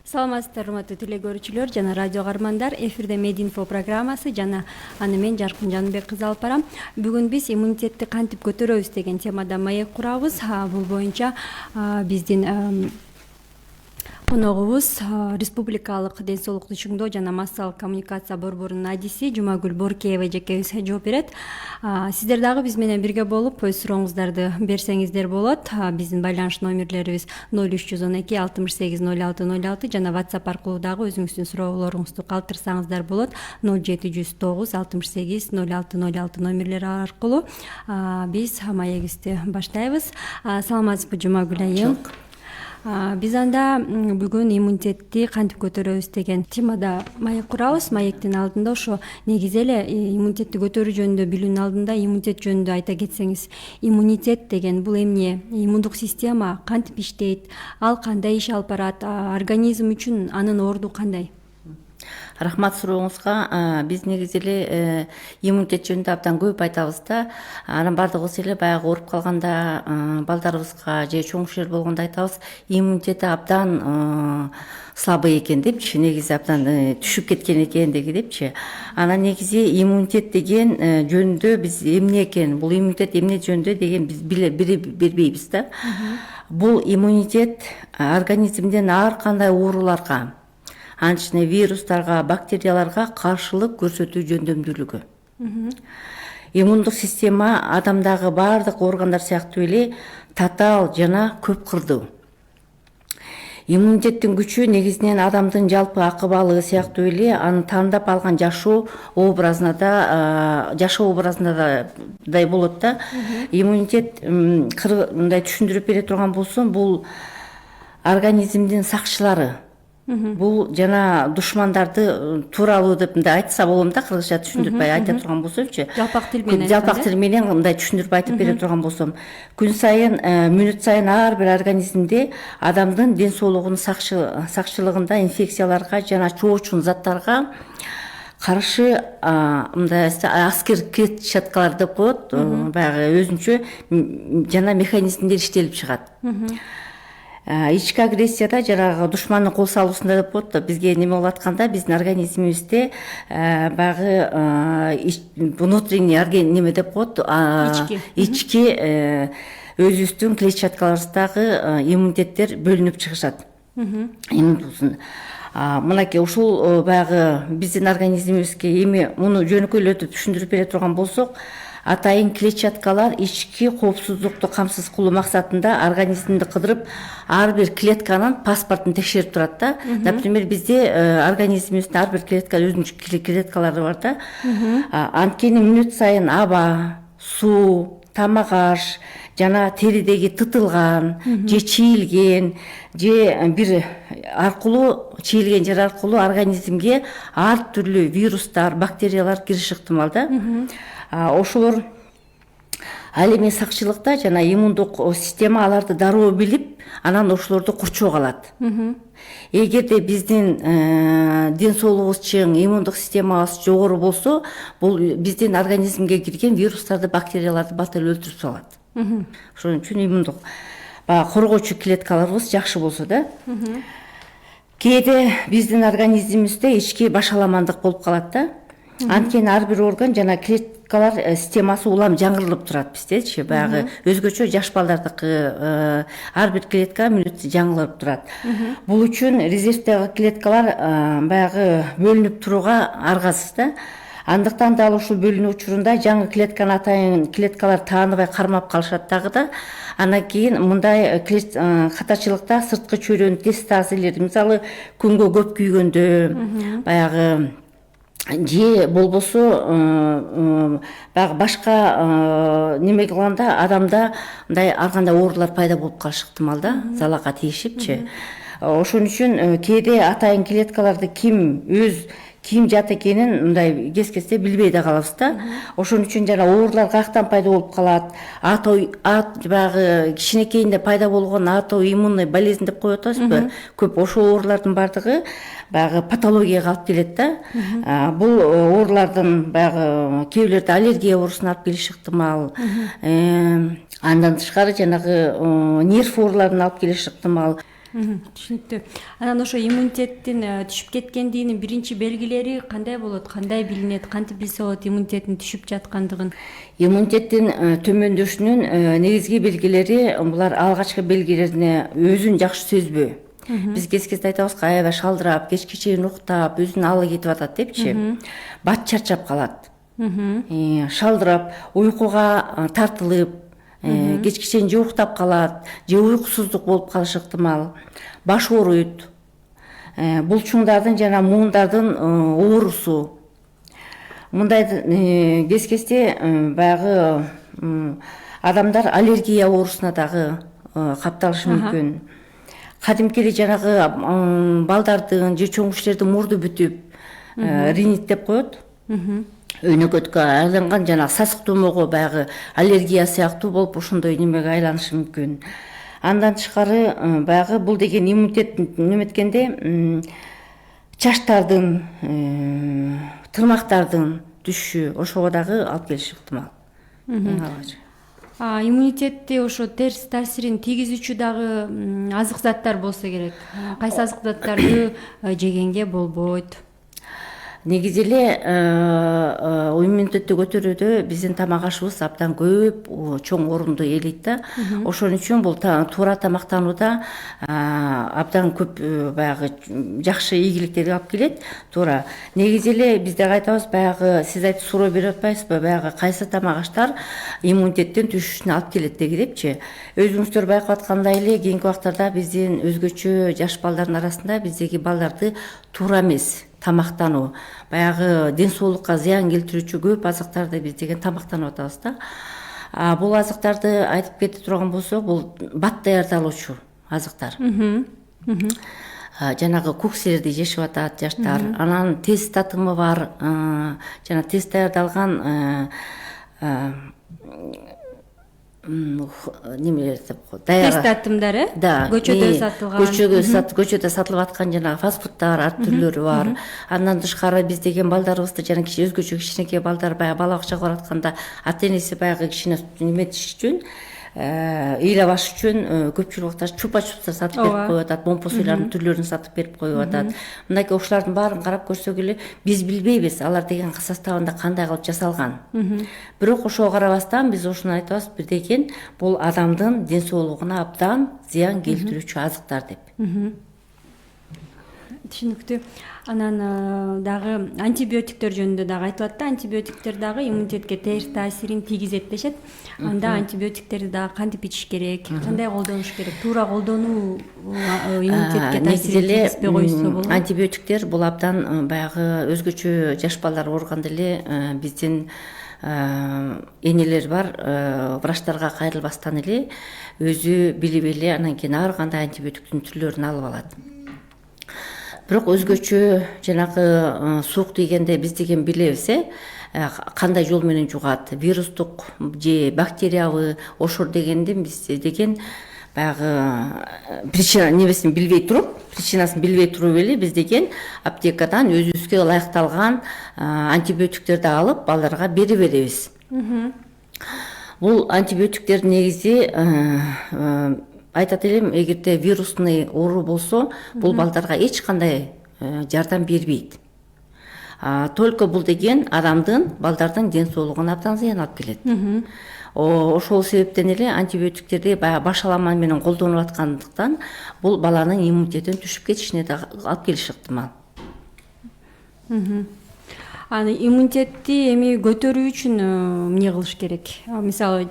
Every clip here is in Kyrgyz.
Саламатсыздар, урматтуу теле көрүүчүлөр жана радио каармандар. Эфирде Мединфо программасы жана аны мен Жаркын Жаныбек кызы алып барам. Бүгүн биз иммунитетти кантип көтөрөбүз деген темада маек курабыз. Бул боюнча биздин коногубуз Республикалык ден соолукту чыңдоо жана массалык коммуникация борборунун адиси Жумагүл Боркеева эжекебиз жооп берет. Сиздер дагы биз менен бирге болуп өз сурооңуздарды берсеңиздер болот. Биздин байланыш номерлерибиз 0312 68 06 06 жана WhatsApp аркылуу дагы өзүңүздүн суроолоруңузду калтырсаңыздар болот. 0709 68 06 06 номерлери аркылуу биз маегибизди баштайбыз. Саламатсызбы Жумагүл айым? Биз анда бүгүн иммунитетти кантип көтөрөбүз деген темада маек курабыз. Маектин алдында ошо негизи эле иммунитетти көтөрүү жөнүндө билүүнүн алдында иммунитет жөнүндө айта кетсеңиз. Иммунитет деген бул эмне? Иммундук система кантип иштейт? Ал кандай иш алып барат? Организм үчүн анын орду кандай? Рахмат сурооңузга. Биз негизи эле иммунитет жөнүндө абдан көп айтабыз да. Анан бардыгыбыз эле баягы ооруп калганда балдарыбызга же чоң кишилер болгондо айтабыз, иммунитети абдан слабый экен депчи, негизи абдан түшүп кеткен экен депчи. Анан негизи иммунитет деген жөнүндө биз эмне экен, бул иммунитет эмне жөнүндө деген биз билбейбиз да. Бул иммунитет организмден ар кандай ооруларга, анын ичинде вирустарга, бактерияларга каршылык көрсөтүү жөндөмдүүлүгү. Иммундук система адамдагы баардык органдар сыяктуу эле татаал жана көп кырдуу. Иммунитеттин күчү негизинен адамдын жалпы акыбалы сыяктуу эле анын тандап алган жашоо образында да болот да. Иммунитет мындай түшүндүрүп бере турган болсом, бул организмдин сакчылары. Бул жана душмандарды тууралуу деп мындай айтса болом да, кыргызча түшүндүрүп айта турган болсомчу. Жалпак тил менен. Жалпак тил менен мындай түшүндүрүп айтып бере турган болсом, күн сайын, мүнөт сайын ар бир организмде адамдын ден соолугунун сакчылыгында инфекцияларга жана чоочун заттарга каршы мындай аскер клетчаткалар деп коет, баягы өзүнчө жана механизмдер иштелип чыгат. Ички агрессияда жанагы душмандын кол салуусунда деп коет да, бизге неме болуп атканда биздин организмибизде баягы внутренний неме деп коет, ички өзүбүздүн клетчаткаларыбыздагы иммунитеттер бөлүнүп чыгышат. Мынакей ушул баягы биздин организмибизге эми муну жөнөкөйлөтүп түшүндүрүп бере турган болсок, атайын клетчаткалар ички коопсуздукту камсыз кылуу максатында организмди кыдырып, ар бир клетканын паспортун текшерип турат да. Например, бизде организмибиздин ар бир клетка өзүнчө клеткалары бар да. Анткени мүнөт сайын аба, суу, тамак аш жана теридеги тытылган же чийилген же бир аркылуу чийилген жер аркылуу организмге ар түрлүү вирустар, бактериялар кириши ыктымал да. Ошолор ал эми сакчылыкта жана иммундук система аларды дароо билип, анан ошолорду курчоого алат. Эгерде биздин ден соолугубуз чың, иммундук системабыз жогору болсо, бул биздин организмге кирген вирустарды, бактерияларды бат эле өлтүрүп салат. Ошон үчүн иммундук баягы коргоочу клеткаларыбыз жакшы болсо да. Кээде биздин организмибизде ички башаламандык болуп калат да. Анткени ар бир орган жана клеткалар системасы улам жаңырылып турат биздечи, баягы өзгөчө жаш балдардыкы ар бир клетка мүнөт жаңырылып турат. Бул үчүн резервдеги клеткалар баягы бөлүнүп турууга аргасыз да. Андыктан дал ушул бөлүнүү учурунда жаңы клетканы атайын клеткалар тааныбай кармап калышат дагы да. Андан кийин мындай катачылыкта сырткы чөйрөнүн тез таазелери, мисалы күнгө көп күйгөндө, баягы же болбосо баягы башка неме кылганда адамда мындай ар кандай оорулар пайда болуп калышы ыктымал да, залалга тийишипчи. Ошон үчүн кээде атайын клеткаларды ким жат экенин мындай кез-кезде билбей да калабыз да. Ошон үчүн жана оорулар каяктан пайда болуп калат, баягы кичинекейинде пайда болгон аутоиммунный болезнь деп коюп атабызбы, көп ошол оорулардын бардыгы баягы патологияга алып келет да. Бул оорулардын баягы кээ бирлерде аллергия оорусуна алып келиши ыктымал. Андан тышкары жанагы нерв ооруларына алып келиши ыктымал. Түшүнүктүү. Анан ошо иммунитеттин түшүп кеткендигинин биринчи белгилери кандай болот, кандай билинет, кантип билсе болот иммунитеттин түшүп жаткандыгын? Иммунитеттин төмөндөшүнүн негизги белгилери булар алгачкы белгилерине өзүн жакшы сезбөө. Биз кез айтабыз аябай шалдырап, кечке чейин уктап, өзүнүн алы кетип атат депчи. Бат чарчап калат. Шалдырап, уйкуга тартылып, кечке чейин же уктап калат, же уйкусуздук болуп калышы ыктымал. Баш ооруйт. Булчуңдардын жана муундардын оорусу. Мындай кезде баягы адамдар аллергия оорусуна дагы капталышы мүмкүн. Кадимки жанагы балдардын же чоң кишилердин мурду бүтүп, ринит деп коет. Өнөкөткө айланган жана сасык тумоого баягы аллергия сыяктуу болуп ошондой немеге айланышы мүмкүн. Андан тышкары баягы бул деген иммунитет неметкенде чачтардын, тырмактардын түшүшү ошого дагы алып келиши ыктымал. Иммунитетти ошо терс таасирин тийгизүүчү дагы азык заттар болсо керек. Кайсы азык заттарды жегенге болбойт? Негизи эле иммунитетти көтөрүүдө биздин тамак ашыбыз абдан көп чоң орунду ээлейт да. Ошон үчүн бул туура тамактанууда абдан көп баягы жакшы ийгиликтерди алып келет. Туура. Негизи эле биз дагы айтабыз, баягы сиз айтып суроо берип атпайсызбы, баягы кайсы тамак аштар иммунитеттин түшүшүнө алып келет депчи. Өзүңүздөр байкап аткандай эле кийинки убактарда биздин өзгөчө жаш балдардын арасында биздеги балдарды туура эмес тамактануу, баягы ден соолукка зыян келтирүүчү көп азыктарды биз деген тамактанып атабыз да. Бул азыктарды айтып кете турган болсок, бул бат даярдалуучу азыктар. Жанагы куксилерди жешип атат жаштар. Анан тез татымы бар, жана тез даярдалган немелер деп коет. Тез татымдар, көчөдө сатылган. Көчөдө сатылып аткан жанагы фастфудтар ар түрлөрү бар. Андан тышкары биз деген балдарыбызды жана өзгөчө кичинекей балдар баягы бала бакчага баратканда ата энеси баягы кичине неметиш үчүн, ыйлабаш үчүн көпчүлүк убакта чупа-чупстар сатып берип коюп атат, момпо суйлардын түрлөрүн сатып берип коюп атат. Мындайкы ушулардын баарын карап көрсөк эле биз билбейбиз алар деген составында кандай кылып жасалган. Бирок ошого карабастан биз ушуну айтабыз, бир деген бул адамдын ден соолугуна абдан зыян келтирүүчү азыктар деп. Түшүнүктүү. Анан дагы антибиотиктер жөнүндө дагы айтылат да, антибиотиктер дагы иммунитетке терс таасирин тийгизет дешет. Анда антибиотиктерди дагы кантип ичиш керек, кандай колдонуш керек? Туура колдонуу иммунитетке таасирин тийгизбей койсо болот. Антибиотиктер бул абдан баягы өзгөчө жаш балдар ооруганда эле биздин энелер бар, врачтарга кайрылбастан эле өзү билип эле анан кийин ар кандай антибиотиктин түрлөрүн алып алат. Бирок өзгөчө жанагы суук тийгенде биз деген билебиз, кандай жол менен жугат, вирустук же бактериябы, ошор дегенде биз деген баягы причинасын билбей туруп эле биз деген аптекадан өзүбүзгө ылайыкталган антибиотиктерди алып балдарга бере беребиз. Бул антибиотиктер негизи айтат элем, эгерде вирусный оору болсо, бул балдарга эч кандай жардам бербейт. Только бул деген адамдын, балдардын ден соолугуна абдан зыян алып келет. Ошол себептен эле антибиотиктерди баягы башаламан менен колдонуп аткандыктан бул баланын иммунитетин түшүп кетишине да алып келиши ыктымал. Аны иммунитетти эми көтөрүү үчүн эмне кылыш керек? Мисалы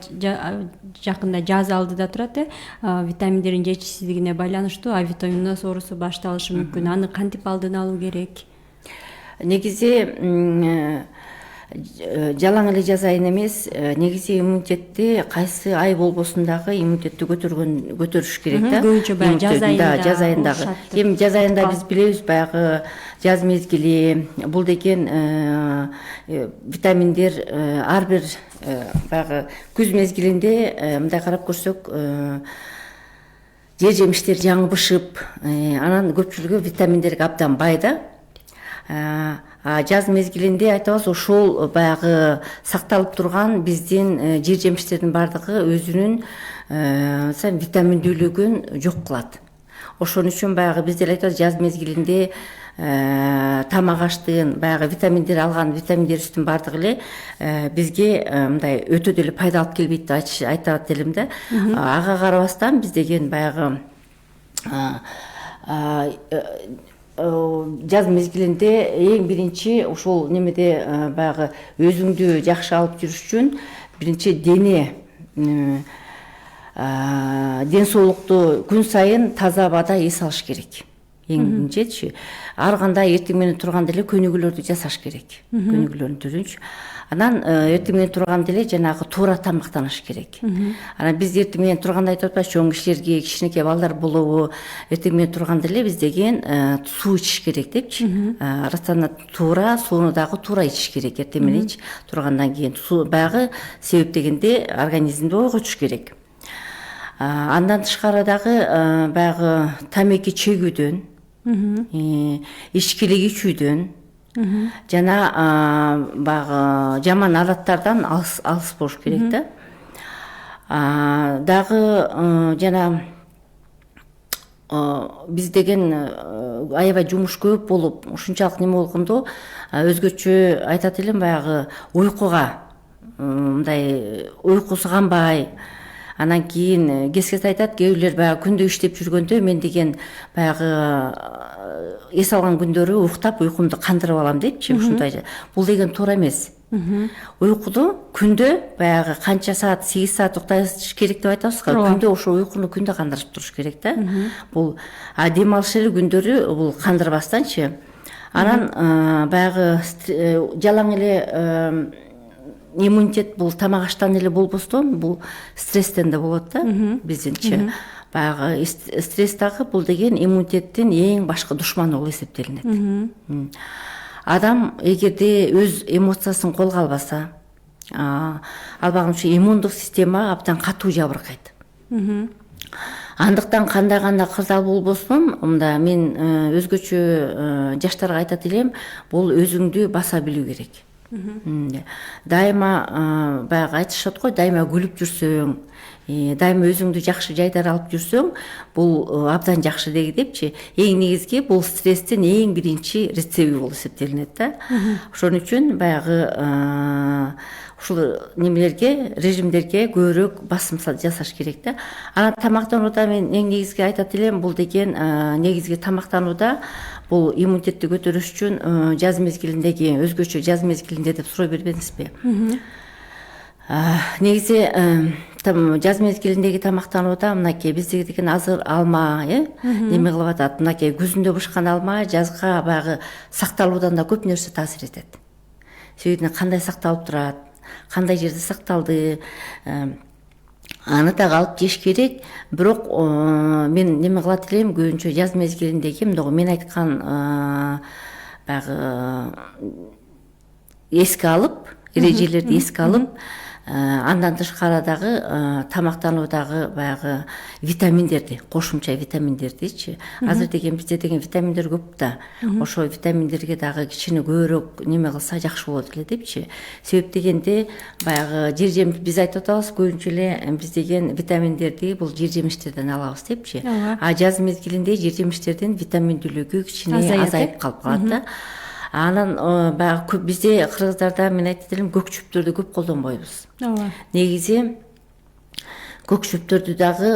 жакында жаз алдыда турат, витаминдердин жетишсиздигине байланыштуу А витаминноз оорусу башталышы мүмкүн. Аны кантип алдын алуу керек? Негизи жалаң эле жаз айын эмес, негизи иммунитетти кайсы ай болбосун дагы иммунитетти көтөрүш керек да. Көбүнчө баягы жаз айындагы. Эми жаз айында биз билебиз, баягы жаз мезгили, бул деген витаминдер ар бир баягы күз мезгилинде мындай карап көрсөк, жер жемиштер жаңы бышып, анан көпчүлүгү витаминдерге абдан бай да. Жаз мезгилинде айтабыз, ошол баягы сакталып турган биздин жер жемиштердин бардыгы өзүнүн витаминдүүлүгүн жок кылат. ошон үчүн баягы биздер айтат жаз мезгилинде тамак аштын баягы витаминдер алган витаминдерибиздин баардыгы эле бизге мындай өтө деле пайда алып келбейт деп айтат элем да. Ага карабастан биз деген баягы жаз мезгилинде эң биринчи ушул немеде баягы өзүңдү жакшы алып жүрүш үчүн биринчи ден соолукту күн сайын таза абада эс алыш керек. Эң биринчичи ар кандай эртең менен турганда эле көнүгүүлөрдү жасаш керек. Көнүгүүлөрдү түзүнчү. Анан эртең менен турганда эле жанагы туура тамактаныш керек. Анан биз эртең менен турганда айтып атпайбы, чоң кишилерге, кичинекей балдар болобу, эртең менен турганда эле биз деген суу ичиш керек депчи. Рационно туура, сууну дагы туура ичиш керек эртең менен тургандан кийин. Суу баягы себеп дегенде организмди ойготуш керек. Андан тышкары дагы баягы тамеки чегүүдөн, ичкилик ичүүдөн жана баягы жаман адаттардан алыс болуш керек да. Дагы жана биз деген аябай жумуш көп болуп, ушунчалык неме болгондо өзгөчө айтат элем баягы уйкуга мындай уйкусу канбай. Анан кийин кез айтат, кээ бирлер баягы күндө иштеп жүргөндө мен деген баягы эс алган күндөрү уктап уйкумду кандырып алам депчи. Ушундай. Бул деген туура эмес. Уйкуду күндө баягы канча саат, 8 саат укташ керек деп айтабыз го. Күндө ошо уйкуну күндө кандырып туруш керек да. Бул дем алыш эле күндөрү бул кандырбастанчы. Анан баягы жалаң эле иммунитет бул тамак аштан эле болбостон, бул стресстен да болот да биздинчи. Баягы стресс дагы бул деген иммунитеттин эң башкы душманы болуп эсептелинет. Адам эгерде өз эмоциясын колго албаса, албагымча иммундук система абдан катуу жабыркайт. Андыктан кандай гана кырдаал болбосун, мында мен өзгөчө жаштарга айтат элем, бул өзүңдү баса билүү керек. Дайыма баягы айтышат го, дайыма күлүп жүрсөң, дайыма өзүңдү жакшы жайдар алып жүрсөң, бул абдан жакшы депчи. Эң негизги бул стресстин эң биринчи рецеби болуп эсептелинет да. Ошон үчүн баягы ушул немелерге, режимдерге көбүрөөк басым жасаш керек да. Анан тамактанууда мен эң негизги айтат элем, бул деген негизги тамактанууда бул иммунитетти көтөрүш үчүн жаз мезгилиндеги өзгөчө жаз мезгилинде деп сурой бербедиңизби? Негизи жаз мезгилиндеги тамактанууда мынакей бизде деген азыр алма, неме кылып атат, мынакей күзүндө бышкан алма жазга баягы сакталуудан да көп нерсе таасир этет. Себеби кандай сакталып турат, кандай жерде сакталды, аны дагы алып жеш керек. Бирок мен неме кылат элем, көбүнчө жаз мезгилиндеги мындагы мен айткан баягы эске алып, эрежелерди эске алып, андан тышкары дагы тамактануудагы баягы витаминдерди, кошумча витаминдердичи. Азыр деген бизде деген витаминдер көп да. Ошо витаминдерге дагы кичине көбүрөөк неме кылса жакшы болот эле депчи. Себеп дегенде баягы жер жемиш биз айтып атабыз, көбүнчө эле биз деген витаминдерди бул жер жемиштерден алабыз депчи. Жаз мезгилинде жер жемиштердин витаминдүүлүгү кичине азайып калып калат да. Анан баягы бизде кыргыздарда мен айтат элем, көк чөптөрдү көп колдонбойбуз. Негизи көк чөптөрдү дагы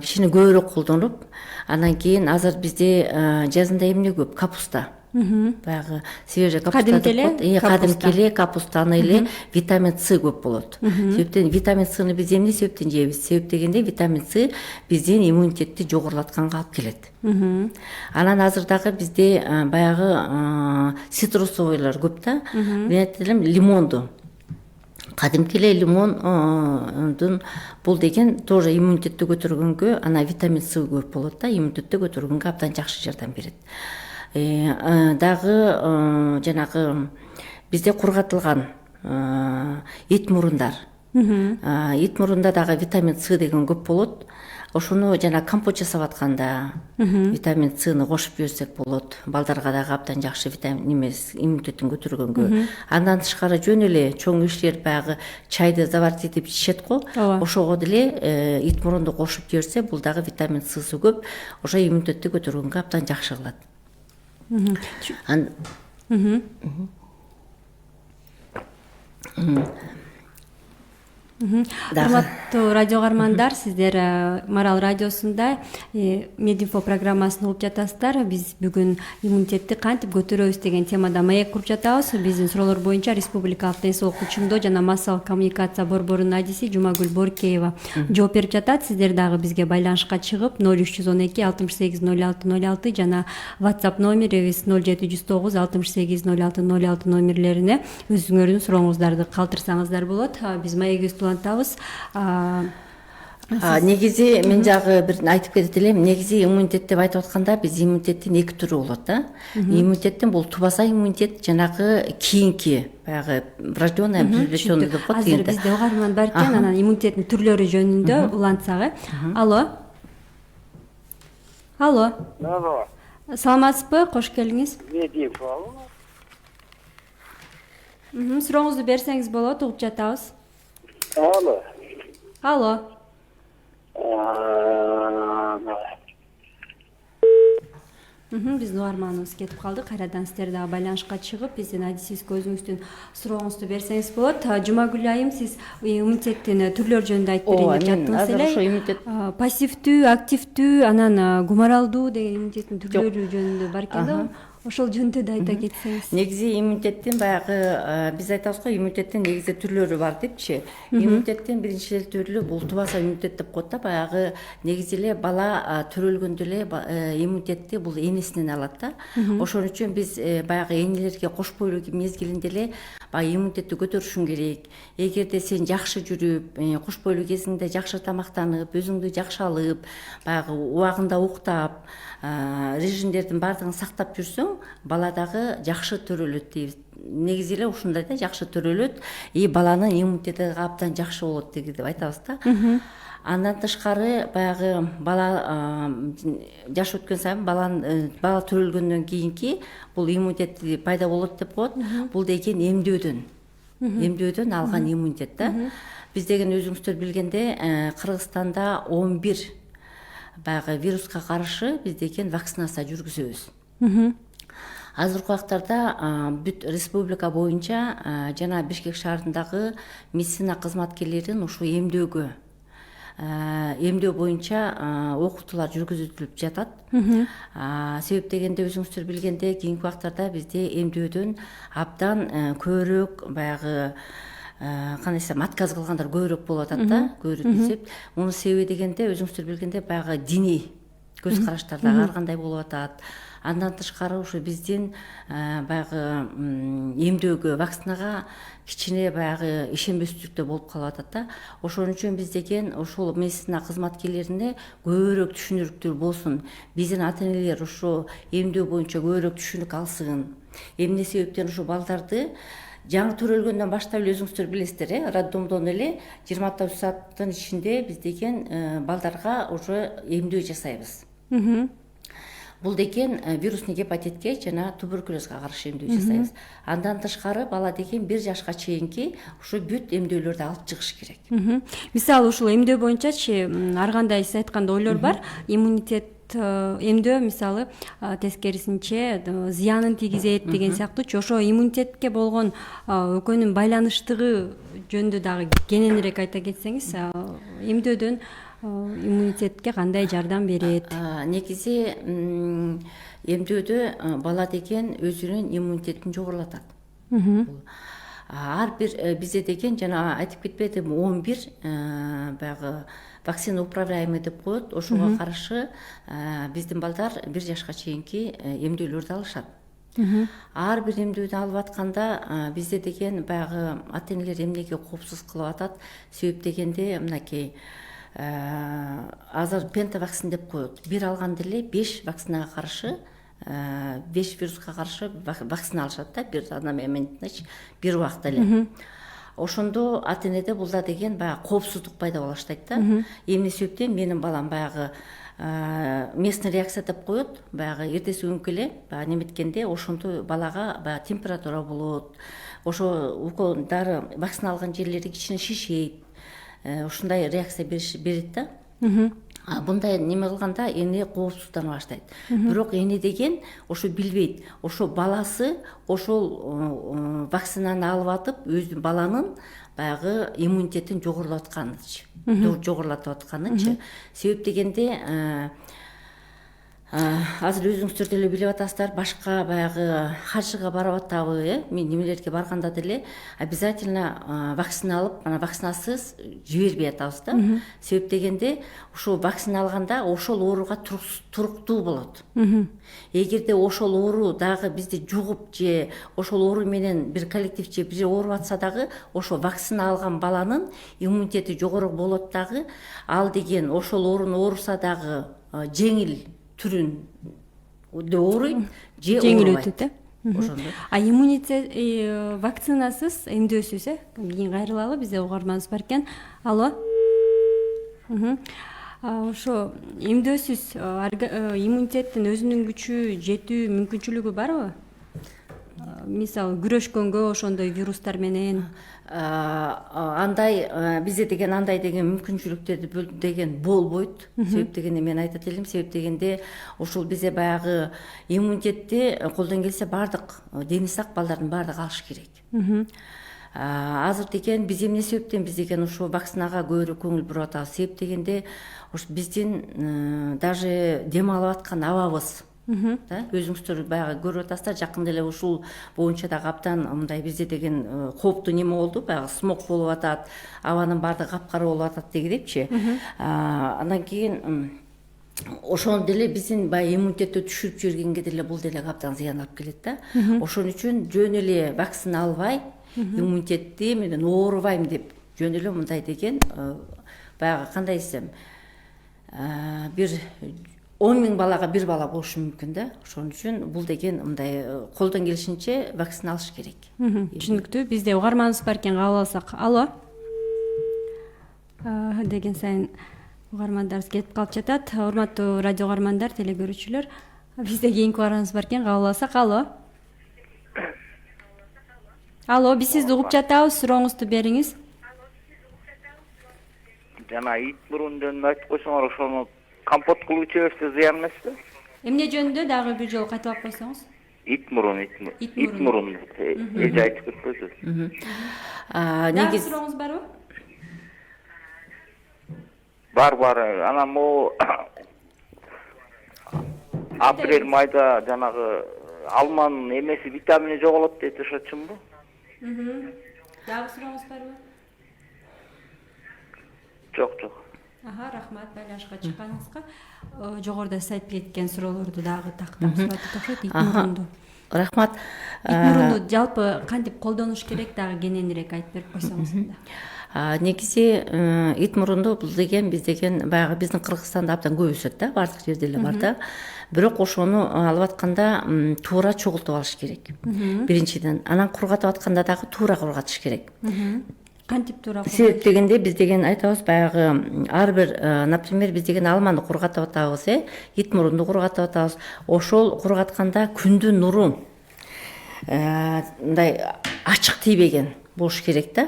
кичине көбүрөөк колдонуп, анан кийин азыр бизде жазында эмне көп? Капуста. Баягы свежий капуста деп коет. Кадимки эле капустаны эле витамин С көп болот. Себептен витамин Сны биз эмне себептен жейбиз? Себеп дегенде витамин С биздин иммунитетти жогорулатканга алып келет. Анан азыр дагы бизде баягы цитрусовыйлар көп да. Мен айтат элем, лимонду. Кадимки эле лимондун бул деген тоже иммунитетти көтөргөнгө, ана витамин С көп болот да, иммунитетти көтөргөнгө абдан жакшы жардам берет. Дагы жанагы бизде кургатылган ит мурундар. Ит мурунда дагы витамин С деген көп болот. ошону жана компот жасап атканда витамин Цны кошуп берсек болот. Балдарга дагы абдан жакшы витамин эмес, иммунитетин көтөргөнгө. Андан тышкары жөн эле чоң кишилер баягы чайды заварить этип ичишет го. Ошого деле ит мурунду кошуп жиберсе, бул дагы витамин Цсы көп. Ошо иммунитетти көтөргөнгө абдан жакшы кылат. Урматтуу радио каармандар, сиздер Марал радиосунда Мединфо программасын угуп жатасыздар. Биз бүгүн иммунитетти кантип көтөрөбүз деген темада маек куруп жатабыз. Биздин суроолор боюнча Республикалык ден соолук учурдоо жана массалык коммуникация борборунун адиси Жумагүл Боркеева жооп берип жатат. Сиздер дагы бизге байланышка чыгып 0312 68 06 06 жана WhatsApp номерибиз 0709 68 06 06 номерлерине өзүңөрдүн сурооңуздарды калтырсаңыздар болот. Биз маегибизди улантабыз. Негизи мен жагы бир айтып кетет элем. Негизи иммунитет деп айтып атканда биз иммунитеттин эки түрү болот да. Иммунитеттин бул тубаса иммунитет, жанагы кийинки баягы врожденный, приобретенный деп коет. Азыр бизде угарман бар экен, анан иммунитеттин түрлөрү жөнүндө улантсак. Алло. Алло. Алло. Саламатсызбы? Кош келиңиз. Мединфо. Сурооңузду берсеңиз болот, угуп жатабыз. Алло. Алло. Биздин угарманыбыз кетип калды. Кайрадан сиздер дагы байланышка чыгып, биздин адисибизге өзүңүздүн сурооңузду берсеңиз болот. Жумагүл айым, сиз иммунитеттин түрлөрү жөнүндө айтып берейин деп жаттыңыз эле. Пассивдүү, активдүү, анан гуморалдуу деген иммунитеттин түрлөрү жөнүндө бар экен да. Ошол жөнүндө да айта кетсеңиз. Негизи иммунитеттин баягы биз айтабыз го, иммунитеттин негизи түрлөрү бар депчи. Иммунитеттин биринчи түрү бул тубаса иммунитет деп коет да. Баягы негизи эле бала төрөлгөндө эле иммунитетти бул энесинен алат да. Ошон үчүн биз баягы энелерге кош бойлуу мезгилинде эле баягы иммунитетти көтөрүшүң керек. Эгерде сен жакшы жүрүп, кош бойлуу кезиңде жакшы тамактанып, өзүңдү жакшы алып, баягы убагында уктап, режимдердин баардыгын сактап жүрсөң, бала дагы жакшы төрөлөт дейбиз. Негизи эле ушундай да, жакшы төрөлөт, баланын иммунитети абдан жакшы болот деп айтабыз да. Андан тышкары баягы бала жаш өткөн сайын бала төрөлгөндөн кийинки бул иммунитет пайда болот деп коет. Бул деген эмдөөдөн алган иммунитет да. Биз деген өзүңүздөр билгенде Кыргызстанда 11 баягы вируска каршы биз деген вакцинация жүргүзөбүз. Азыркы убактарда бүт республика боюнча жана Бишкек шаарындагы медицина кызматкерлерин ушу эмдөө боюнча окутуулар жүргүзүлүп жатат. Себеп дегенде өзүңүздөр билгенде кийинки убактарда бизде эмдөөдөн абдан көбүрөөк баягы кандай десем отказ кылгандар көбүрөөк болуп атат да, көбүрөөк десеп. Мунун себеби дегенде өзүңүздөр билгенде баягы диний көз караштар дагы ар кандай болуп атат. Андан тышкары ушу биздин баягы эмдөөгө, вакцинага кичине баягы ишенбестүүлүктөр болуп калып атат да. Ошон үчүн биз деген ушул медицина кызматкерлерине көбүрөөк түшүнүктүү болсун. Биздин ата-энелер ушу эмдөө боюнча көбүрөөк түшүнүк алсын. Эмне себептен ушу балдарды жаңы төрөлгөндөн баштап эле өзүңүздөр билесиздер, роддомдон эле 24 сааттын ичинде биз деген балдарга уже эмдөө жасайбыз. Бул деген вирусный гепатитке жана туберкулезге каршы эмдөө жасайбыз. Андан тышкары бала деген 1 жашка чейинки ушу бүт эмдөөлөрдү алып чыгыш керек. Мисалы ушул эмдөө боюнчачы ар кандай сиз айткандай ойлор бар. Иммунитет эмдөө мисалы тескерисинче зыянын тийгизет деген сыяктуучу. Ошо иммунитетке болгон экөөнүн байланыштыгы жөнүндө дагы кененирээк айта кетсеңиз, эмдөөдөн иммунитетке кандай жардам берет? Негизи эмдөөдө бала деген өзүнүн иммунитетин жогорулатат. Ар бир бизде деген жана айтып кетпедим, 11 баягы вакцина управляемый деп коет. Ошого каршы биздин балдар 1 жашка чейинки эмдөөлөрдү алышат. Ар бир эмдөөдү алып атканда бизде деген баягы ата-энелер эмнеге коопсуз кылып атат? Себеп дегенде мынакей азыр пентавакцин деп коет. Бир алганда эле 5 вакцинага каршы, 5 вируска каршы вакцина алышат да, бир одномоментно, бир убакта эле. ошондо ата энеде бул да деген баягы коопсуздук пайда боло баштайт да. Эмне себептен менин балам баягы местный реакция деп коет, баягы эртеси күнкү эле баягы неметкенде ошондо балага баягы температура болот, ошо укол дары вакцина алган жерлери кичине шишейт, ушундай реакция берет да. Мындай неме кылганда эне коопсуздана баштайт. Бирок эне деген ошо билбейт, ошо баласы ошол вакцинаны алып атып өзү баланын баягы иммунитетин жогорулатып атканынчы. Себеп дегенде азыр өзүңүздөр деле билип атасыздар, башка баягы хажыга барып атабы, немелерге барганда деле обязательно вакцина алып, анан вакцинасыз жибербей атабыз да. Себеп дегенде ошо вакцина алганда ошол ооруга туруктуу болот. Эгерде ошол оору дагы бизди жугуп же ошол оору менен бир коллектив же бир ооруп атса дагы, ошо вакцина алган баланын иммунитети жогору болот дагы, ал деген ошол ооруну ооруса дагы жеңил түрүн ооруйт же жеңил өтөт, ошондо. Иммунитет вакцинасыз эмдөөсүз, кийин кайрылалы, бизде угарманыбыз бар экен. Алло. Ошо эмдөөсүз иммунитеттин өзүнүн күчү жетүү мүмкүнчүлүгү барбы? Мисалы күрөшкөнгө ошондой вирустар менен андай бизде деген андай деген мүмкүнчүлүктөрдү деген болбойт. Себеп дегенде мен айтат элем, себеп дегенде ушул бизде баягы иммунитетти колдон келсе баардык дени сак балдардын баардыгы алыш керек. Азыр деген биз эмне себептен биз деген ушу вакцинага көбүрөөк көңүл буруп атабыз? Себеп дегенде ушу биздин даже дем алып аткан абабыз, өзүңүздөр баягы көрүп атасыздар, жакында эле ушул боюнча дагы абдан мындай бизде деген кооптуу неме болду, баягы смог болуп атат, абанын баардыгы капкара болуп атат дегидепчи. Андан кийин ошону деле биздин баягы иммунитетти түшүрүп жибергенге деле бул деле абдан зыян алып келет да. Ошон үчүн жөн эле вакцина албай иммунитетти менен оорубайм деп жөн эле мындай деген баягы кандай десем бир 10 000 балага бир бала болушу мүмкүн да. Ошон үчүн бул деген мындай колдон келишинче вакцина алыш керек. Түшүнүктүү. Бизде угарманыбыз бар экен, кабыл алсак. Алло. Деген сайын угармандарыбыз кетип калып жатат. Урматтуу радио угармандар, телегөрүүчүлөр, бизде кийинки угарманыбыз бар экен, кабыл алсак. Алло. Алло, биз сизди угуп жатабыз, сурооңузду бериңиз. Жана ит мурун жөнүндө айтып койсоңор, ошону компот кылып иче берсе зыян эмеспи? Эмне жөнүндө дагы бир жолу кайталап койсоңуз? Ит мурун. Эже айтып кетпөдү. Негиз сурооңуз барбы? Бар. Анан могу апрель майда жанагы алманын эмеси витамини жоголот дейт, ошо чынбы? Дагы сурооңуз барбы? Жок. Рахмат байланышка чыкканыңызга. Жогоруда сиз айтып кеткен суроолорду дагы тактап сураттык окшойт. Ит мурунду. Рахмат. Ит мурунду жалпы кантип колдонуш керек дагы кененирээк айтып берип койсоңуз да. Негизи ит мурунду бул деген биз деген баягы биздин Кыргызстанда абдан көп өсөт да, баардык жерде эле бар да. Бирок ошону алып атканда туура чогултуп алыш керек. Биринчиден, анан кургатып атканда дагы туура кургатыш керек. Кантип туура? Себеп дегенде биз деген айтабыз баягы ар бир, например, биз деген алманы кургатып атабыз, ит мурунду кургатып атабыз. Ошол кургатканда күндүн нуру мындай ачык тийбеген болуш керек да.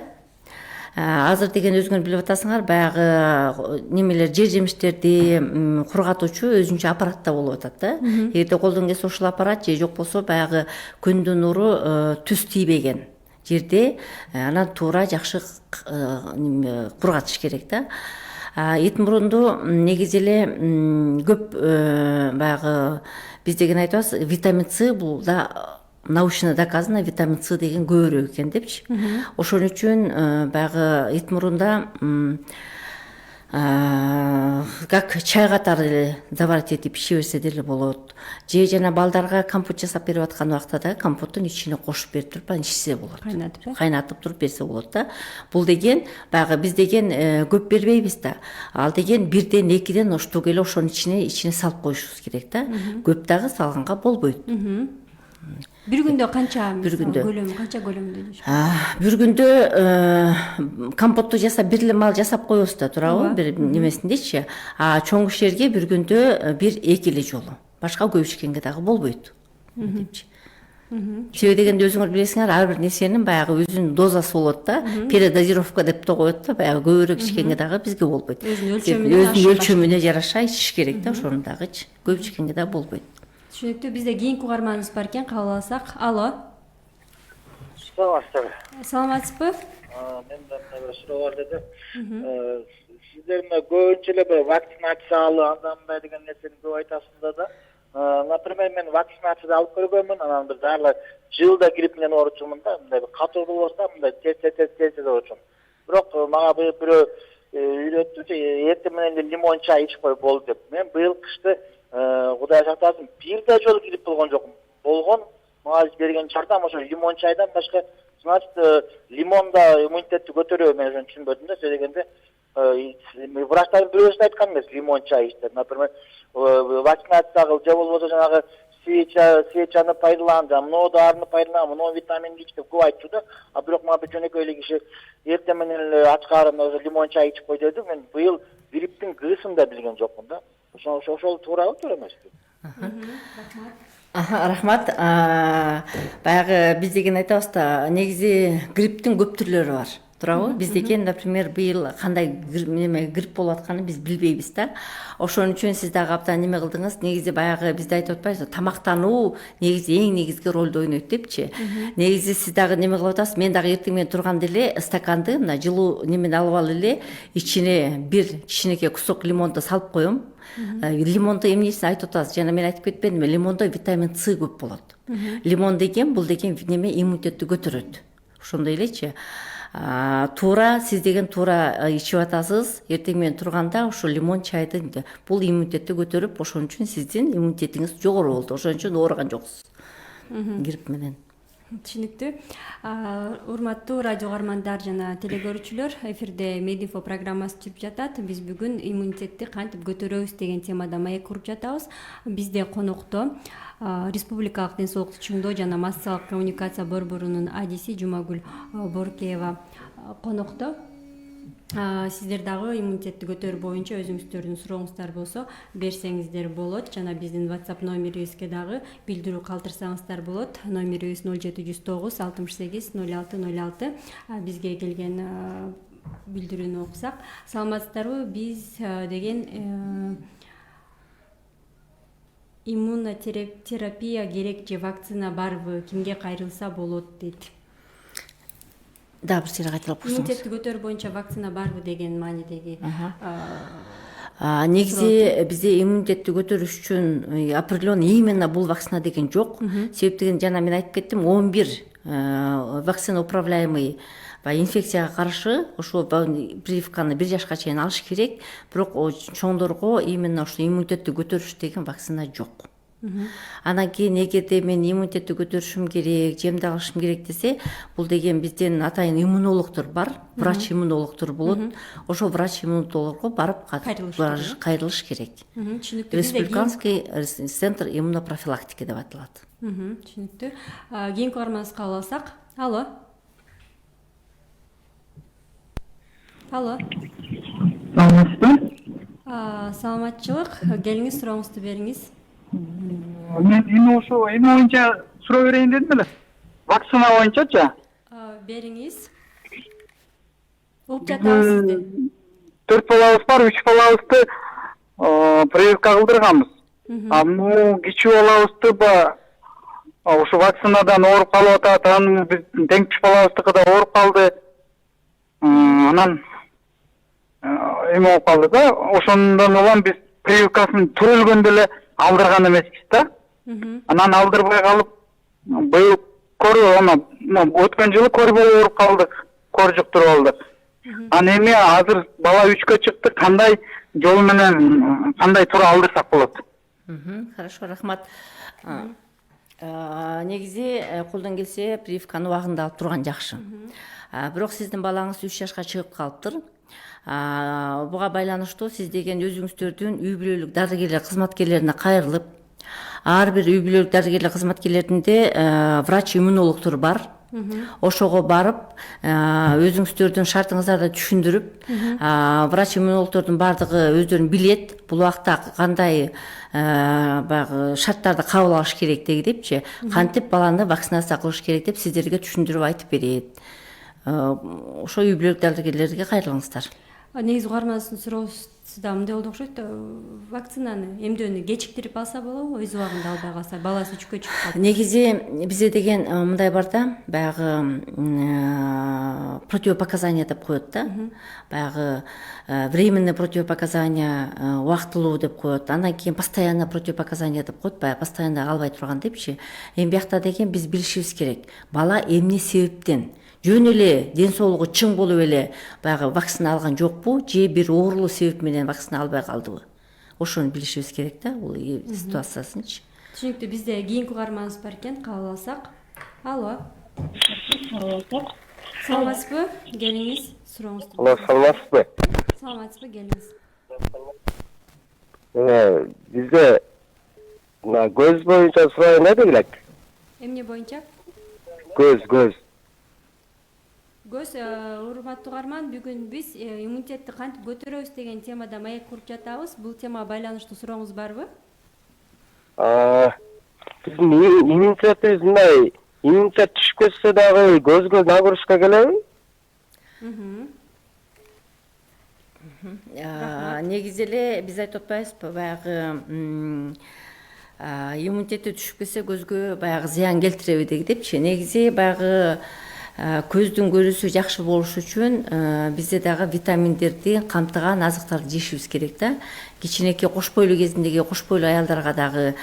Азыр деген өзүңөр билип атасыңар, баягы немелер жер жемиштерди кургатуучу өзүнчө аппаратта болуп атат да. Эгерде колдон келсе ушул аппарат же жок болсо баягы күндүн нуру түз тийбеген жерде анан туура жакшы кургатыш керек да. Ит мурунду негизи эле көп баягы биз деген айтабыз, витамин С бул да научно доказано, витамин С деген көбүрөөк экен депчи. Ошон үчүн баягы ит мурунда как чай катары эле заварить этип иче берсе деле болот. Же жана балдарга компот жасап берип аткан убакта да компоттун ичине кошуп берип туруп анан ичсе болот. Кайнатып туруп берсе болот да. Бул деген баягы биз деген көп бербейбиз да. Ал деген 1ден 2ден оштук эле ошонун ичине салып коюшубуз керек да. Көп дагы салганга болбойт. Бир күндө канча Бир күндө. канча көлөмдө жейсиз? Бир күндө компотту жасап бир эле мал жасап коебуз да туурабы, бир немесиндечи. Чоң кишилерге бир күндө бир эки эле жолу. Башка көп ичкенге дагы болбойт. Депчи. Себеби дегенде өзүңөр билесиңер, ар бир нерсенин баягы өзүнүн дозасы болот да. Передозировка деп да коет да, баягы көбүрөөк ичкенге дагы бизге болбойт. Өзүнүн өлчөмүнө жараша ичиш керек да, ошону дагычы. Көп ичкенге дагы болбойт. Түшүнүктүү. Бизде кийинки угарманыбыз бар экен, кабыл алсак. Алло. Саламатсызбы? Менде бир суроо бар деди. Сиздер көбүнчө эле бир вакцинациялы андай мындай деген нерсени көп айтасыздар да. Например, мен вакцинацияды алып көргөнмүн, анан бир дагы жылда грипп менен ооручумун да, мындай бир катуу болбосо, мындай тез ооручумун. Бирок мага бирөө үйрөттү, эртең менен эле лимон чай ичип кой болду деп. Мен быйыл кышты Кудай сактасын, бир да жолу грипп болгон жокмун. Болгон, мага берген жардам ошо лимон чайдан башка, значит, лимон да иммунитетти көтөрөбү, мен ошону түшүнбөдүм да. Себеби дегенде врачтардын бирөөсү айткан эмес лимон чай ич деп. Например, вакцинацияга же болбосо жанагы свечаны пайдалан, мынау дарыны пайдалан, мынау витаминди ич деп көп айтчу да. Бирок мага бир жөнөкөй эле киши эртең менен эле ач карында лимон чай ичип кой деди. Мен быйыл грипптин кырысын да билген жокмун да. Ошол туурабы, туура эмеспи? Рахмат. Баягы биз деген айтабыз да, негизи грипптин көп түрлөрү бар. Туурабы? Биз деген, например, быйыл кандай грипп болуп атканын биз билбейбиз да. Ошон үчүн сиз дагы абдан неме кылдыңыз. Негизи баягы бизде айтып атпайбызбы, тамактануу негизи эң негизги ролду ойнойт депчи. Негизи сиз дагы неме кылып атасыз. Мен дагы эртең менен турганда эле стаканды мына жылуу немени алып алып эле ичине бир кичинекей кусок лимонду салып коем. Лимондо эмнесин айтып атасыз? Жана мен айтып кетпедимби? Лимондо витамин С көп болот. Лимон деген бул деген неме иммунитетти көтөрөт. Ошондой элечи. Туура сиз деген туура ичип атасыз. Эртең менен турганда ошо лимон чайды бул иммунитетти көтөрүп, ошон үчүн сиздин иммунитетиңиз жогору болду. Ошон үчүн ооруган жоксуз. Грипп менен. Түшүнүктүү. Урматтуу радио угармандар жана телекөрүүчүлөр, эфирде Мединфо программасы жүрүп жатат. Биз бүгүн иммунитетти кантип көтөрөбүз деген темада маек куруп жатабыз. Бизде конокто Республикалык ден соолукту чыңдоо жана массалык коммуникация борборунун адиси Жумагүл Боркеева конокто. Сиздер дагы иммунитетти көтөрүү боюнча өзүңүздөрдүн сурооңуздар болсо берсеңиздер болот. Жана биздин WhatsApp номерибизге дагы билдирүү калтырсаңыздар болот. Номерибиз 0709 68 06 06. Бизге келген билдирүүнү окусак. Саламатсыздарбы? Биз деген иммунотерапия керек же вакцина барбы? Кимге кайрылса болот дейт. Да, бир сыйра кайталап койсоңуз. Иммунитетти көтөрүү боюнча вакцина барбы деген маанидеги. Негизи бизде иммунитетти көтөрүш үчүн определенно именно бул вакцина деген жок. Себеби деген жана мен айтып кеттим, 11 вакцина управляемый инфекцияга каршы ошо прививканы 1 жашка чейин алыш керек. Бирок чоңдорго именно ошо иммунитетти көтөрүш деген вакцина жок. Анан кийин эгерде мен иммунитетти көтөрүшүм керек, жемди алышым керек десе, бул деген бизден атайын иммунологдор бар, врач-иммунологдор болот. Ошо врач-иммунологдорго барып кайрылыш керек. Түшүнүктүү. Республиканский центр иммунопрофилактики деп аталат. Түшүнүктүү. Кийинки угарманыбызга кабыл алсак. Алло. Алло. Саламатсызбы? Саламатчылык. Келиңиз, сурооңузду бериңиз. Мен эми ошо эме боюнча суроо берейин дедим эле. Вакцина боюнчачы? Бериңиз. Угуп жатабыз сизди. 4 балабыз бар, 3 балабызды прививка кылдырганбыз. Бул кичүү балабызды ошо вакцинадан ооруп калып атат. Анан биз тең 3 балабыздыкы да ооруп калды. Анан эме болуп калды да. Ошондон улам биз прививкасын төрөлгөндө эле алдырган эмеспиз да. Анан алдырбай калып, быйыл өткөн жылы көрбөй ооруп калдык, кор жуктуруп алдык. Анан эми азыр бала 3кө чыкты, кандай жол менен кандай туура алдырсак болот? Хорошо, рахмат. Негизи колдон келсе прививканы убагында алып турган жакшы. Бирок сиздин балаңыз 3 жашка чыгып калыптыр. Буга байланыштуу сиз деген өзүңүздөрдүн үй бүлөлүк дарыгерлер кызматкерлерине кайрылып, ар бир үй бүлөлүк дарыгерлик кызматкерлеринде врач иммунологдор бар. Ошого барып өзүңүздөрдүн шартыңыздарды түшүндүрүп, врач иммунологдордун баардыгы өздөрүн билет, бул убакта кандай баягы шарттарды кабыл алыш керек депчи, кантип баланы вакцинация кылыш керек деп сиздерге түшүндүрүп айтып берет. Ошо үй бүлөлүк дарыгерлерге кайрылыңыздар. Негизи угарманыбыздын суроосу да мындай болду окшойт. Вакцинаны эмдөөнү кечиктирип алса болобу, өз убагында албай калса, баласы үчкө чыгып калса? Негизи бизде деген мындай бар да, баягы противопоказания деп коет да. Баягы временный противопоказания, убактылуу деп коет. Андан кийин постоянно противопоказания деп коет, баягы постоянно албай турган депчи. Эми биякта деген биз билишибиз керек. Бала эмне себептен жөн эле ден соолугу чың болуп эле баягы вакцина алган жокпу, же бир оорулуу себеп менен вакцина албай калдыбы? Ошону билишибиз керек да, бул ситуациясынчы. Түшүнүктүү. Бизде кийинки угарманыбыз бар экен, кабыл алсак. Алло. Саламатсызбы? Келиңиз, сурооңузду. Алло, саламатсызбы? Саламатсызбы? Келиңиз. Бизде көз боюнча суроо эмне элек? Эмне боюнча? Көз. Көз, урматтуу угарман, бүгүн биз иммунитетти кантип көтөрөбүз деген темада маек куруп жатабыз. Бул темага байланыштуу сурооңуз барбы? Биздин иммунитетибиз мындай, иммунитет түшүп кетсе дагы көзгө нагрузка келеби? Негизи эле биз айтып атпайбызбы, баягы иммунитети түшүп кетсе көзгө баягы зыян келтиреби депчи. Негизи баягы көздүн көрүүсү жакшы болуш үчүн бизде дагы витаминдерди камтыган азыктарды жешибиз керек да. Кичинекей кош бойлуу кезиндеги кош бойлуу аялдарга дагы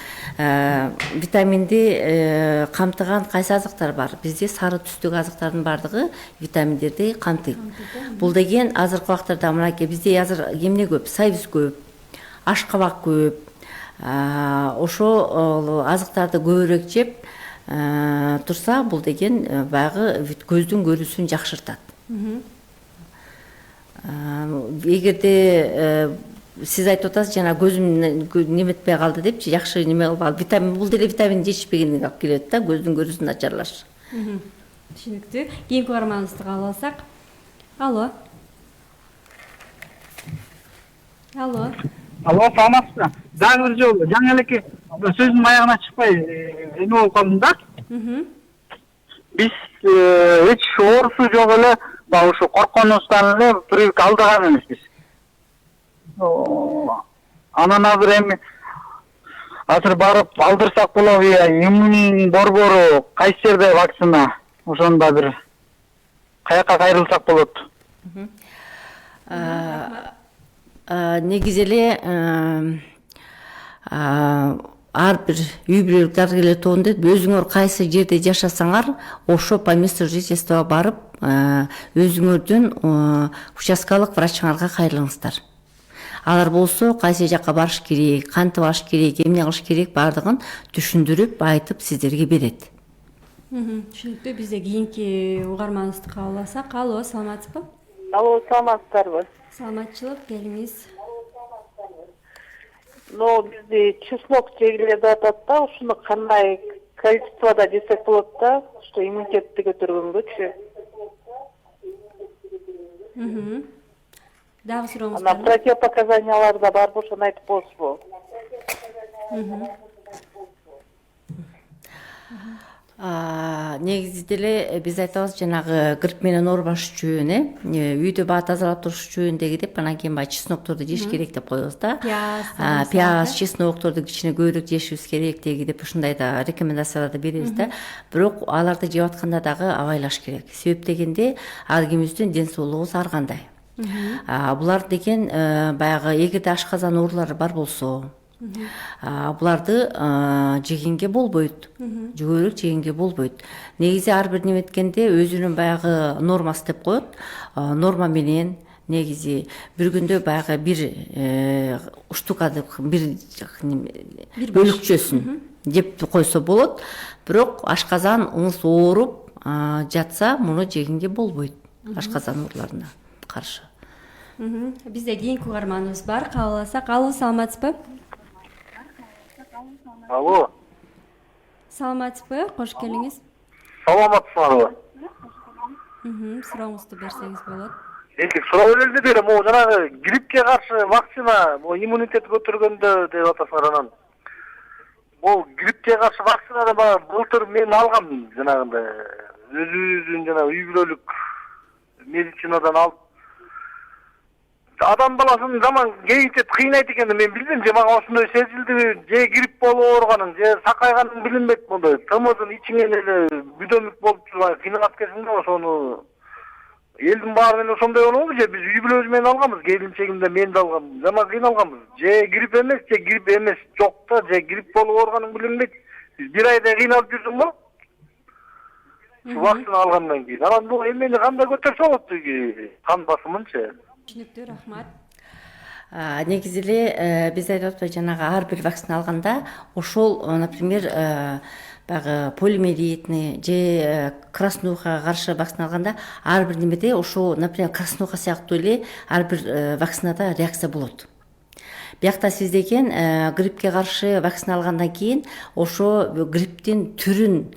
витаминди камтыган кайсы азыктар бар? Бизде сары түстөгү азыктардын баардыгы витаминдерди камтыйт. Бул деген азыркы убактарда мынакей бизде азыр эмне көп? Сайбыз көп, ашкабак көп. Ошо азыктарды көбүрөөк жеп турса, бул деген баягы көздүн көрүүсүн жакшыртат. Эгерде сиз айтып атасыз, жана көзүм неметпей калды депчи, жакшы неме кылбай, витамин бул деле витамин жетишпегендиги алып келет да, көздүн көрүүсүн начарлаш. Түшүнүктүү. Кийинки угарманыбызды кабыл алсак. Алло. Алло, саламатсызбы? Дагы бир жолу жаңы элеке сөзүм аягына чыкпай эме болуп калдым да. Биз эч оорусу жок эле, баягы ушу коркконубуздан эле прививка алдырган эмеспиз. Анан азыр барып алдырсак болобу, иммун борбору кайсы жерде вакцина? Ошону да бир каяка кайрылсак болот. Негизи эле ар бир үй бүлөлүк дарыгерлер тобунда өзүңөр кайсы жерде жашасаңар, ошо по месту жительства барып, өзүңөрдүн участкалык врачыңарга кайрылыңыздар. Алар болсо кайсы жака барыш керек, кантип алыш керек, эмне кылыш керек баардыгын түшүндүрүп, айтып сиздерге берет. Түшүнүктүү. Бизде кийинки угарманыбызды кабыл алсак. Алло, саламатсызбы? Алло, саламатсыздарбы? Саламатчылык, келиңиз. Бизде чеснок жегиле деп атат да, ушуну кандай количествода жесек болот да, что иммунитетти көтөргөнгөчү. Дагы сурооңуз Ана барбы? противопоказаниялар да барбы, ошону айтып болсузбу? Негизи деле биз айтабыз, жанагы грипп менен оорубаш үчүн, үйдө баа тазалап туруш үчүн деп, анан кийин баягы чеснокторду жеш керек деп коебуз да. Пияз, чеснокторду кичине көбүрөөк жешибиз керек деп ушундай да рекомендацияларды беребиз да. Бирок аларды жеп атканда дагы абайлаш керек. Себеп дегенде ар кимибиздин ден соолугубуз ар кандай. Булар деген баягы эгерде ашказан оорулары бар болсо, буларды жегенге болбойт. Көбүрөөк жегенге болбойт. Негизи ар бир неметкенде өзүнүн баягы нормасы деп коет. Норма менен негизи bir күндө баягы бир штукады, бир бөлүкчөсүн жеп койсо болот. Бирок ашказан ыңыз ооруп жатса, муну жегенге болбойт. Ашказан ооруларына каршы. Бизде кийинки угарманыбыз бар, кабыл алсак. Алло, саламатсызбы? Алло. Саламатсызбы? Кош келиңиз. Саламатсызбы? Сурооңузду берсеңиз болот. Суроо эле берем. Могу жанагы гриппке каршы вакцина, иммунитет көтөргөндө деп атасыңар анан. Бул гриппке каршы вакцинаны былтыр мен алгам жанагындай. Өзүбүздүн жанагы үй бүлөлүк медицинадан алып. Адам баласын жаман кейинтет кыйнайт экенин мен билдим. Же мага ошондой сезилди, же грипп болуп ооруганын, же сакайганын билинбейт мондай. Тымызын ичиңен эле бүдөмүк болуп турган кыйналат кезинде ошону элдин баары менен ошондой болобу, же биз үй бүлөбүз менен алганбыз, келинчегимде мен да алгам, жаман кыйналганбыз. Же грипп эмес, же грипп эмес жок да, же грипп болуп ооруганын билинбейт. Биз бир айдай кыйналып жүрдүм го. Вакцина алгандан кийин. Анан бул эмени кандай көтөрсө болот деги кан басымынчы. Түшүнүктүү, рахмат. Негизи эле биз айтып атпайбы, жанагы ар бир вакцина алганда ошол, например, баягы полиомиелитный же краснухага каршы вакцина алганда ар бир немеде ошо, например, краснуха сыяктуу эле ар бир вакцинада реакция болот. Биякта сиз деген гриппке каршы вакцина алгандан кийин ошо грипптин түрүн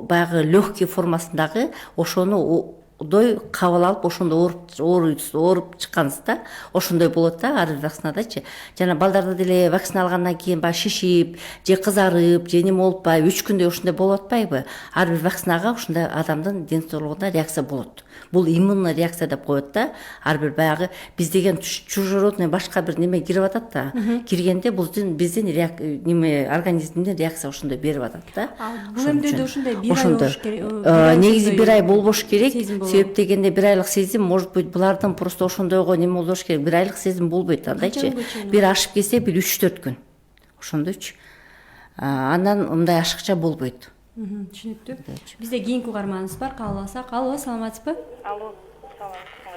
баягы легкий формасындагы ошону дой кабыл алып, ошондо ооруп чыккансыз да, ошондой болот да ар бир вакцинадачы. Жана балдарда деле вакцина алгандан кийин баягы шишип, же кызарып, же неме болуп баягы 3 күндөй ошондой болуп атпайбы? Ар бир вакцинага ошондой адамдын ден соолугуна реакция болот. Бул иммунный реакция деп коет да. Ар бир баягы биз деген чужеродный башка бир неме кирип атат да. Киргенде бул биздин неме организмдин реакция ошондой берип атат да. Бул эмдерде ошондой бир ай болуш керек. Негизи бир ай болбош керек. Себеп дегенде бир айлык сезим, может быть, булардын просто ошондойго неме болуш керек. Бир айлык сезим болбойт андайчы. Бир ашып кетсе, бир 3-4 күн. Ошондойчу. Андан мындай ашыкча болбойт. Түшүнүктүү. Бизде кийинки угарманыбыз бар, кабыл алсак. Алло, саламатсызбы? Алло, саламатсызбы?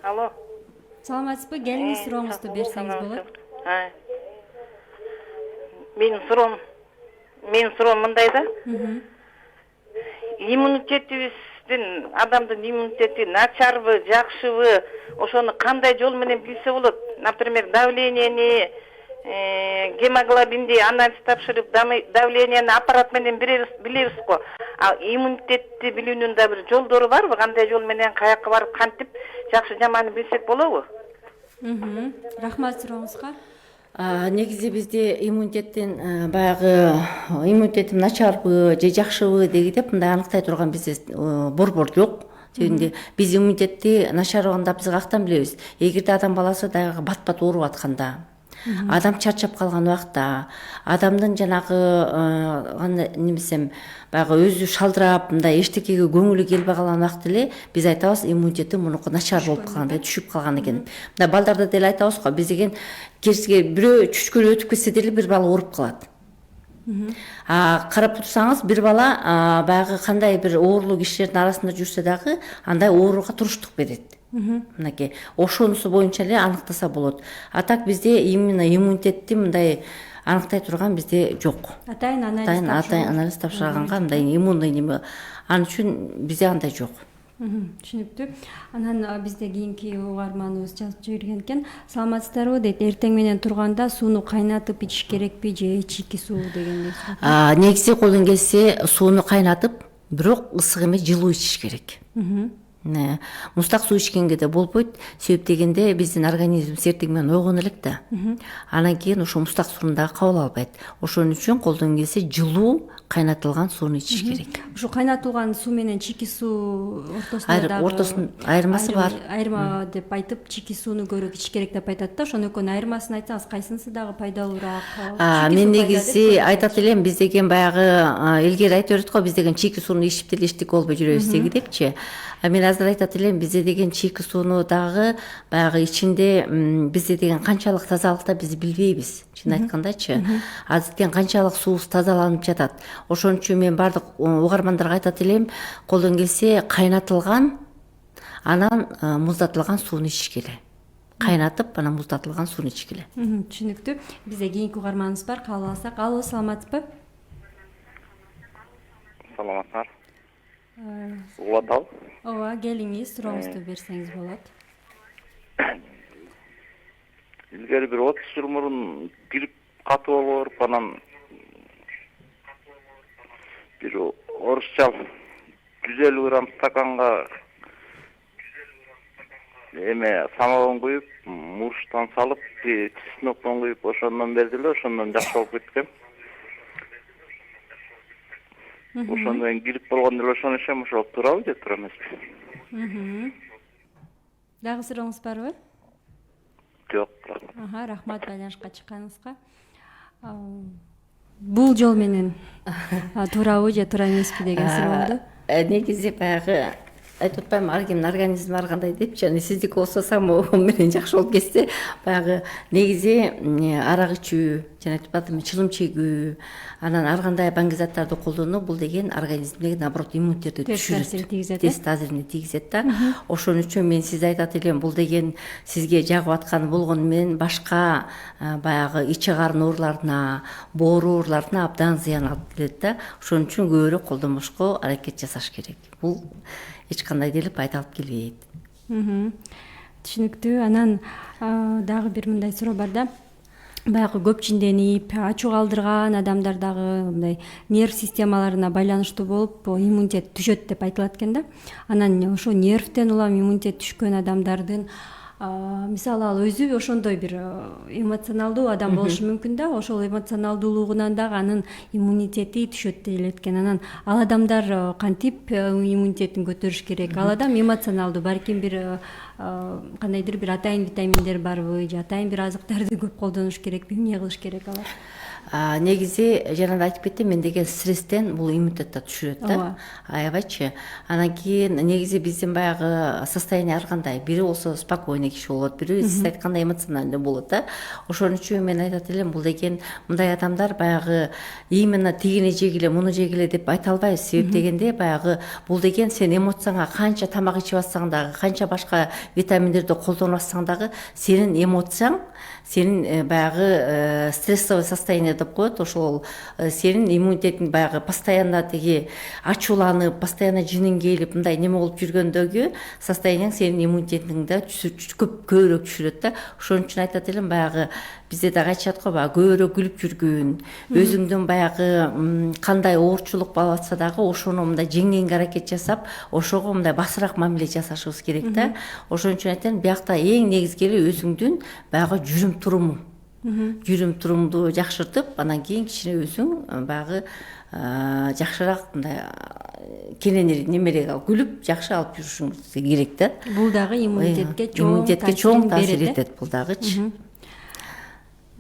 Алло. Саламатсызбы? Келиңиз, сурооңузду берсеңиз болот. Менин суроом мындай да. Иммунитетибиздин, адамдын иммунитети начарбы, жакшыбы, ошону кандай жол менен билсе болот? Например, давлениени, гемоглобинди анализ тапшырып, давлениени аппарат менен билебиз го. А иммунитетти билүүнүн да бир жолдору барбы? Кандай жол менен каяка барып кантип жакшы жаманы билсек болобу? Рахмат сурооңузга. Негизи бизде иммунитеттин баягы иммунитетим начарбы же жакшыбы деп мындай аныктай турган бизде борбор жок. Себеби биз иммунитетти начарлыгында биз каяктан билебиз? Эгерде адам баласы дагы бат-бат ооруп атканда, адам чарчап калган убакта, адамдын жанагы немесем баягы өзү шалдырап, мындай эчтекеге көңүлү келбей калган убакта эле биз айтабыз иммунитети мунуку начар болуп калган, түшүп калган экен. Мындай балдарда деле айтабыз го, биз деген кечке бирөө чүчкөлө өтүп кетсе деле бир бала ооруп калат. Карап турсаңыз, бир бала баягы кандай бир оорулуу кишилердин арасында жүрсө дагы андай ооруга туруштук берет. Мынакей ошонусу боюнча эле аныктаса болот. А так бизде именно иммунитетти мындай аныктай турган бизде жок. Атайын анализ тапшырганга мындай иммунный неме ал үчүн бизде андай жок. Түшүнүктүү. Анан бизде кийинки угарманыбыз жазып жиберген экен. Саламатсыздарбы дейт. Эртең менен турганда сууну кайнатып ичиш керекпи же чийки суу дегендей. Негизи колдон келсе сууну кайнатып, бирок ысык эмес, жылуу ичиш керек. Мустак суу ичкенге да болбойт. Себеп дегенде биздин организмибиз эртең менен ойгон элек да. Анан кийин ошо мустак сууну дагы кабыл албайт. Ошон үчүн колдон келсе жылуу кайнатылган сууну ичиш керек. Ушу кайнатылган суу менен чийки суу ортосунда айырмасы бар. Айырма деп айтып, чийки сууну көрөөк ичиш керек деп айтат да. Ошонун экөөнүн айырмасын айтсаңыз, кайсынысы дагы пайдалуураак? Мен негизи айтат элем, биз деген баягы илгери айтып берет го, биз деген чийки сууну ичип деле эчтеке болбой жүрөбүз депчи. Мен азыр айтат элем, бизде деген чийки сууну дагы баягы ичинде бизде деген канчалык тазалыкта биз билбейбиз. Чын айткандачы, азырткен канчалык суубуз тазаланып жатат. Ошон үчүн мен бардык угармандарга айтат элем, колдон келсе кайнатылган, анан муздатылган сууну ичиш керек. Кайнатып, анан муздатылган сууну ичиш керек. Түшүнүктүү. Бизде кийинки угарманыбыз бар, кабыл алсак. Алло, саламатсызбы? Саламатсыздар. Угулуп атабы? Ооба, келиңиз, сурооңузду берсеңиз болот. илгери бир 30 жыл мурун грипп катуу болуп барып анан бир орусча 150 грамм стаканга эме самогон куюп, мурштан салып, чеснокон куюп, ошондон бердиле, ошондон жакшы болуп кеткен. Ошондон кийин грипп болгондо эле ошонушем, ошол туурабы же туура эмеспи? Дагы сурооңуз барбы? Жок. Рахмат байланышка чыкканыңызга. Бул жол менен туурабы же туура эмеспи деген суроону. Негизи баягы айтып атпаймынбы, ар кимдин организми ар кандай депчи, сиздики болсо самогон менен жакшы болуп кетсе, баягы негизи арак ичүү, жана айтып атам чылым чегүү, анан ар кандай баңги заттарды колдонуу бул деген организмдеги наоборот иммунитетти түшүрөт, тез таасирин тийгизет да. Ошон үчүн мен сизге айтат элем, бул деген сизге жагып атканы болгону менен башка баягы ичи карын ооруларына, боору ооруларына абдан зыян алып келет да. Ошон үчүн көбүрөөк колдонбошко аракет жасаш керек. Бул эч кандай делип айтылып келбейт. Түшүнүктүү. Анан дагы бир мындай суроо бар да. Баягы көпчүнденип, ачуу калтырган адамдардагы мындай нерв системаларына байланыштуу болуп иммунитет түшөт деп айтылат экен да. Анан ошо нервтен улам иммунитет түшкөн адамдардын мисалы ал өзү ошондой бир эмоционалдуу адам болушу мүмкүн да. Ошол эмоционалдуулугунан дагы анын иммунитети түшөт делет экен. Анан ал адамдар кантип иммунитетин көтөрүш керек? Ал адам эмоционалдуу, балким бир кандайдыр бир атайын витаминдер барбы, же атайын бир азыктарды көп колдонуш керекпи? Эмне кылыш керек алар? Негизи жанагы айтып кеттим, мен деген стресстен бул иммунитетти түшүрөт да. Аябайчы. Анан кийин негизи биздин баягы состояние ар кандай. Бири болсо спокойный киши болот, бири сиз айткандай эмоциональный болот да. Ошон үчүн мен айтат элем, бул деген мындай адамдар баягы именно тигини жегиле, муну жегиле деп айта албайбыз. Себеп дегенде баягы бул деген сен эмоцияңа канча тамак ичип атсаң дагы, канча башка витаминдерди колдонуп атсаң дагы, сенин эмоцияң, сенин баягы стрессовый состояние деп коет, ошол сенин иммунитетиң баягы постоянно тиги ачууланып, постоянно жиниң келип, мындай неме болуп жүргөндөгү состоянияң сенин иммунитетиңди көбүрөөк түшүрөт да. Ошон үчүн айтат элем, баягы бизде дагы айтышат го, баягы көбүрөөк күлүп жүргүн, өзүңдүн баягы кандай оорчулук болуп атса дагы ошону мындай жеңгенге аракет жасап, ошого мындай басыраак мамиле жасашыбыз керек да. Ошон үчүн айтам, биякта эң негизги эле өзүңдүн баягы жүрүм турумуң, жүрүм турумду жакшыртып, анан кийин кичине өзүң баягы жакшыраак мындай кененирээк немерээк алып күлүп жакшы алып жүрүшүң керек да. Бул дагы иммунитетке чоң таасир этет, бул дагычы.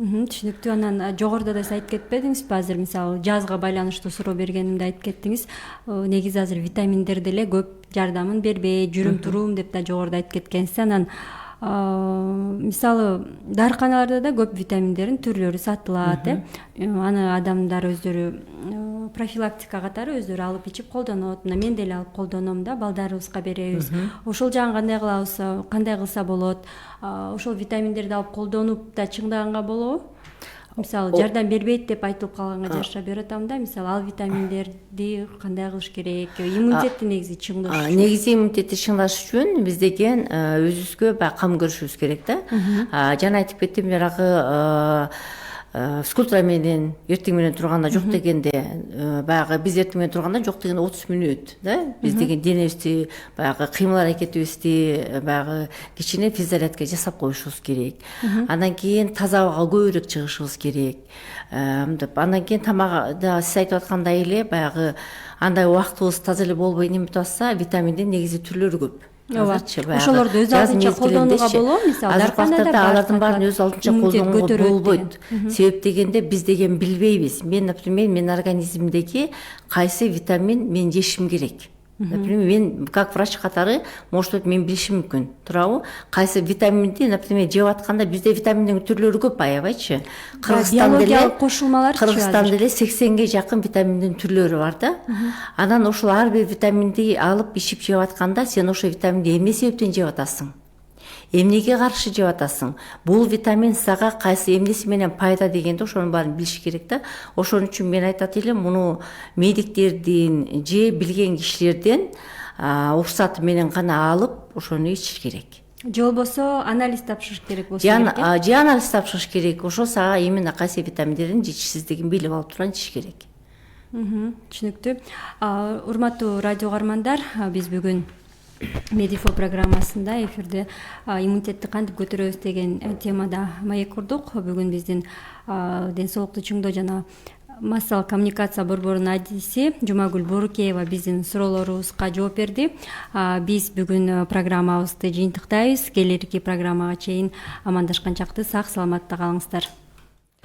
Түшүнүктүү. Анан жогоруда да сиз айтып кетпедиңизби, азыр мисалы жазга байланыштуу суроо бергенимде айтып кеттиңиз. Негизи азыр витаминдер деле көп жардамын бербейт, жүрүм турум деп да жогоруда айтып кеткенсиз. Анан мисалы дарыканаларда да көп витаминдердин түрлөрү сатылат, аны адамдар өздөрү профилактика катары өздөрү алып ичип колдонот. Мына мен деле алып колдоном да, балдарыбызга беребиз. Ошол жагын кандай кылабыз, кандай кылса болот? Ошол витаминдерди алып колдонуп да чыңдаганга болобу? Мисалы жардам бербейт деп айтылып калганга жашап берип атам да. Мисалы ал витаминдерди кандай кылыш керек? Иммунитетти негизи чыңдаш. Негизи иммунитетти чыңдаш үчүн биз деген өзүбүзгө баягы кам көрүшүбүз керек да. Жана айтып кеттим, жанагы скультура менен эртең менен турганда жок дегенде, баягы биз эртең менен турганда жок дегенде 30 мүнөт да. Биз деген денебизди, баягы кыймыл аракетибизди баягы кичине физзарядка жасап коюшубуз керек. Андан кийин таза абага көбүрөөк чыгышыбыз керек. Андан кийин тамагда сиз айтып аткандай эле баягы андай убактыбыз таза эле болбой неметип атса, витаминдин негизи түрлөрү көп. Ошолорду өз алдынча колдонууга болобу? Мисалы дарыканада алардын баарын өз алдынча колдонууга болбойт. Себеп дегенде биз деген билбейбиз. Мен, например, менин организмимдеги кайсы витамин мен жешим керек. Например, мен как врач катары, может быть, мен билишим мүмкүн. Туурабы? Кайсы витаминди, например, жеп атканда бизде витаминдин түрлөрү көп, аябайчы. Биологиялык кошулмалар Кыргызстанда деле 80ге жакын витаминдин түрлөрү бар да. Анан ошол ар бир витаминди алып ичип жеп атканда, сен ошол витаминди эмне себептен жеп атасың? Эмнеге каршы жеп атасың? Бул витамин сага кайсы эмнеси менен пайда дегенде ошонун баарын билиш керек да. Ошон үчүн мен айтат элем, муну медиктердин же билген кишилерден уруксаты менен гана алып ошону ичиш керек. же болбосо анализ тапшырыш керек болсо же анализ тапшырыш керек. Ошо сага именно К витаминдеринин жетишсиздигин билип алып туран ичиш керек. Түшүнүктүү. Урматтуу радио угармандар, биз бүгүн Медифо программасында эфирде иммунитетти кантип көтөрөбүз деген темада маек курдук. Бүгүн биздин ден соолукту чыңдоо жана массалык коммуникация борборунун адиси Жумагүл Борукеева биздин суроолорубузга жооп берди. Биз бүгүн программабызды жыйынтыктайбыз. Келерки программага чейин амандашканчакты сак саламатта калыңыздар.